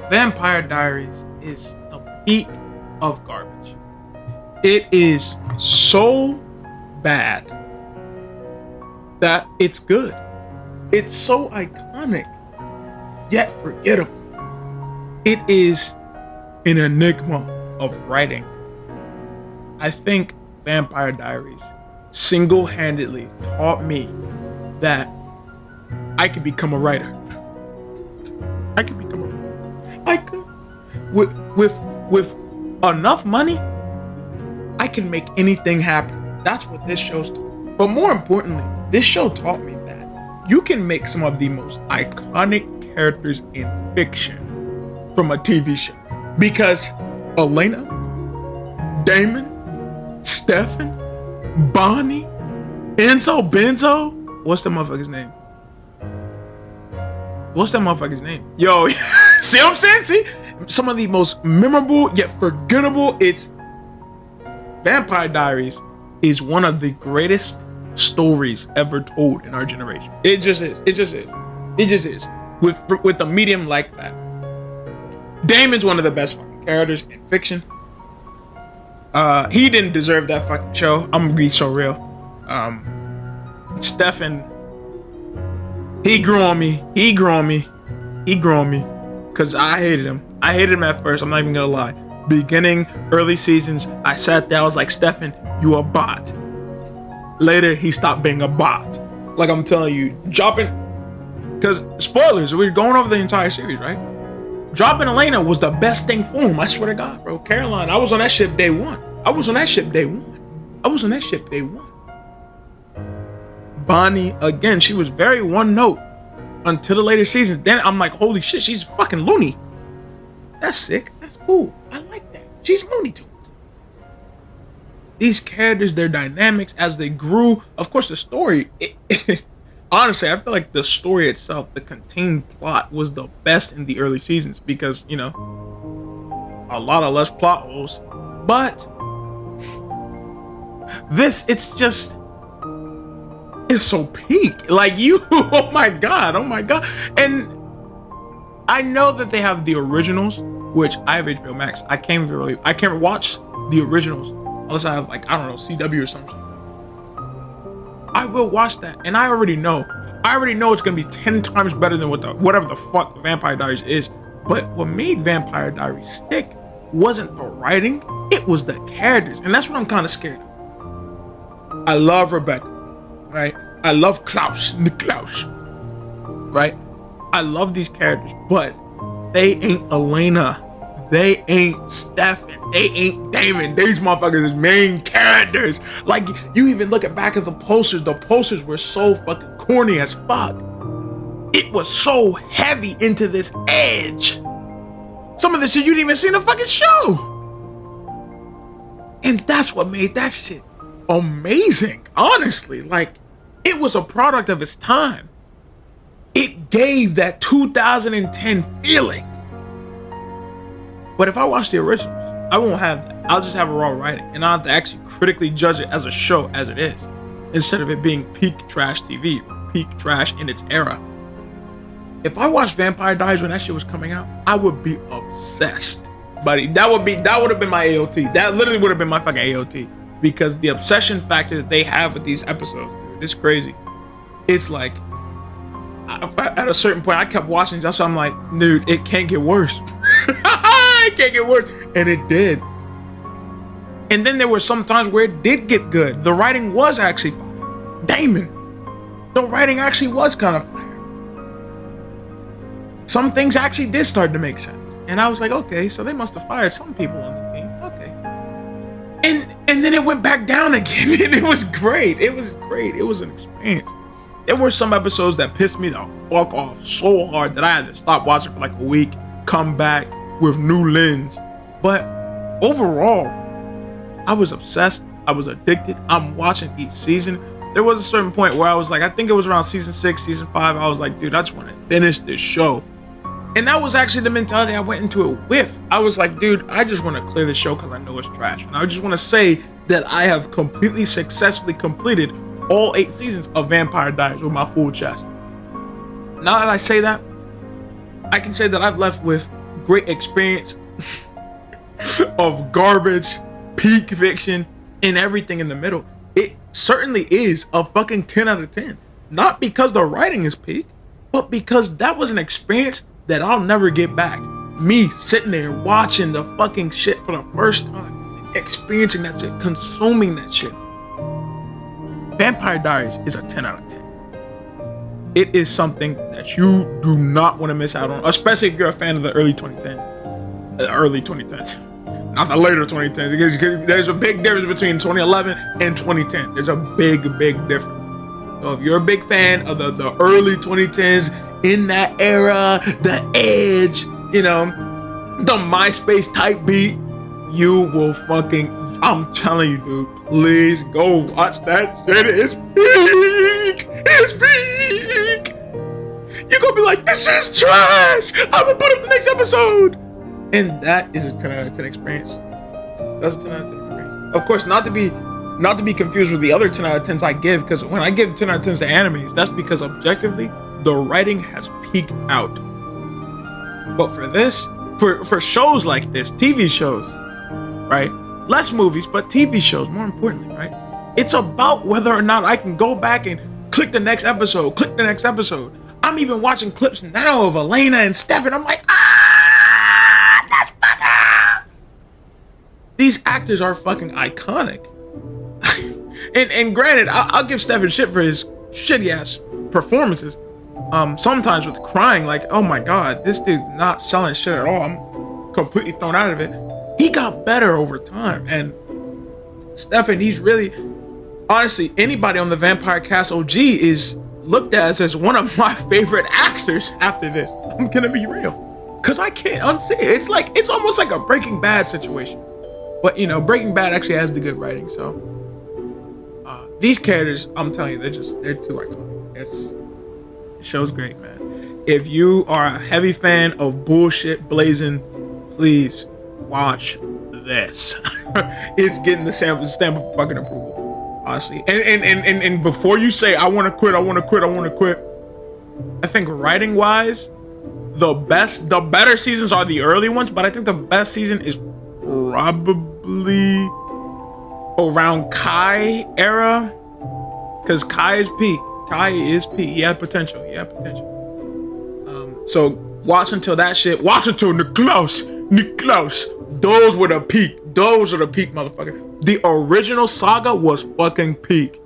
Vampire Diaries is the peak of garbage. It is so bad that it's good. It's so iconic, yet forgettable. It is an enigma of writing. I think Vampire Diaries single-handedly taught me that I could become a writer. I could become a writer. I could. With enough money, I can make anything happen. That's what this show's taught. But more importantly, this show taught me that you can make some of the most iconic characters in fiction from a TV show. Because Elena, Damon, Stefan, Bonnie, Enzo, Benzo, what's the motherfucker's name? What's that motherfucker's name? Yo, see what I'm saying? See? Some of the most memorable yet forgettable. It's Vampire Diaries is one of the greatest stories ever told in our generation. It just is. It just is. It just is. With a medium like that. Damon's one of the best fucking characters in fiction. He didn't deserve that fucking show. I'm gonna be so real. Stefan, he grew on me. He grew on me. He grew on me. Cause I hated him. I hated him at first. I'm not even gonna lie. Beginning, early seasons, I sat there. I was like, Stefan, you a bot. Later, he stopped being a bot. Like I'm telling you, dropping. Cause spoilers, we're going over the entire series, right? Dropping Elena was the best thing for him. I swear to God, bro. Caroline, I was on that ship day one. I was on that ship day one. Bonnie, again, she was very one note until the later seasons. Then I'm like, holy shit, she's fucking loony. That's sick. That's cool. I like that. She's Looney Tunes. These characters, their dynamics as they grew. Of course, the story. Honestly, I feel like the story itself, the contained plot, was the best in the early seasons because, you know, a lot of less plot holes. But this, it's so peak. Like you, oh my god. And I know that they have the originals, which I have HBO Max. I can't watch the originals unless I have, like, I don't know, CW or something. I will watch that, and I already know it's gonna be 10 times better than whatever the fuck Vampire Diaries is. But what made Vampire Diaries stick wasn't the writing, it was the characters, and that's what I'm kind of scared of. I love Rebecca, right? I love Niklaus, right? I love these characters, but they ain't Elena. They ain't Stefan. They ain't Damon. These motherfuckers is main characters. Like, you even look back at the posters. The posters were so fucking corny as fuck. It was so heavy into this edge. Some of the shit you didn't even see in the fucking show. And that's what made that shit amazing. Honestly, like, it was a product of its time. It gave that 2010 feeling. But if I watch the originals, I won't have that. I'll just have a raw writing, and I'll have to actually critically judge it as a show as it is, instead of it being peak trash TV or peak trash in its era. If I watched Vampire Diaries when that shit was coming out, I would be obsessed. Buddy, that would have been my AOT. That literally would have been my fucking AOT. Because the obsession factor that they have with these episodes, dude, it's crazy. It's like, at a certain point, I kept watching just so I'm like, dude, it can't get worse. It can't get worse. And it did. And then there were some times where it did get good. The writing was actually fire. Damon, the writing actually was kind of fire. Some things actually did start to make sense. And I was like, okay, so they must have fired some people on the team. Okay. And then it went back down again. And it was great. It was great. It was an experience. There were some episodes that pissed me the fuck off so hard that I had to stop watching for like a week, come back with new lens. But overall, I was obsessed. I was addicted. I'm watching each season. There was a certain point where I was like, I think it was around season 6, season 5. I was like, dude, I just want to finish this show. And that was actually the mentality I went into it with. I was like, dude, I just want to clear the show because I know it's trash. And I just want to say that I have completely successfully completed all 8 seasons of Vampire Diaries with my full chest. Now that I say that, I can say that I've left with great experience of garbage, peak fiction, and everything in the middle. It certainly is a fucking 10 out of 10. Not because the writing is peak, but because that was an experience that I'll never get back. Me sitting there watching the fucking shit for the first time, experiencing that shit, consuming that shit. Vampire Diaries is a 10 out of 10. It is something that you do not want to miss out on, especially if you're a fan of the early 2010s. Early 2010s. Not the later 2010s. There's a big difference between 2011 and 2010. There's a big difference. So if you're a big fan of the early 2010s, in that era, the edge, you know, the MySpace type beat, you will fucking, I'm telling you, dude, please go watch that shit. It's peak. It's peak. You're gonna be like, this is trash. I'm gonna put up the next episode. And that is a 10 out of 10 experience. That's a 10 out of 10 experience. Of course, not to be confused with the other 10 out of 10s I give, because when I give 10 out of 10s to animes, that's because objectively, the writing has peaked out. But for this, for shows like this, TV shows, right? Less movies, but TV shows, more importantly, right? It's about whether or not I can go back and click the next episode. I'm even watching clips now of Elena and Stefan. I'm like, that's better. These actors are fucking iconic. and granted, I'll give Stefan shit for his shitty ass performances. Sometimes with crying, like, oh my god, this dude's not selling shit at all. I'm completely thrown out of it. He got better over time, and Stefan, he's really, honestly, anybody on the Vampire Cast OG is looked at as one of my favorite actors after this. I'm gonna be real, because I can't unsee it. It's almost like a Breaking Bad situation, but you know, Breaking Bad actually has the good writing. So these characters, I'm telling you, they're too iconic. The show's great, man. If you are a heavy fan of bullshit blazing, please watch this. It's getting the stamp of fucking approval, honestly. And before you say I want to quit, I think writing wise, the better seasons are the early ones, but I think the best season is probably around Kai era, because Kai is peak. He had potential. So watch until that shit. Watch until Niklaus. Those were the peak, motherfucker. The original saga was fucking peak.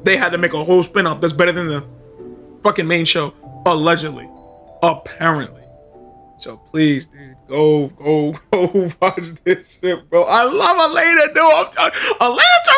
They had to make a whole spin-off that's better than the fucking main show, allegedly, apparently. So please, dude, go watch this shit, bro. I love Elena, dude. Elena's a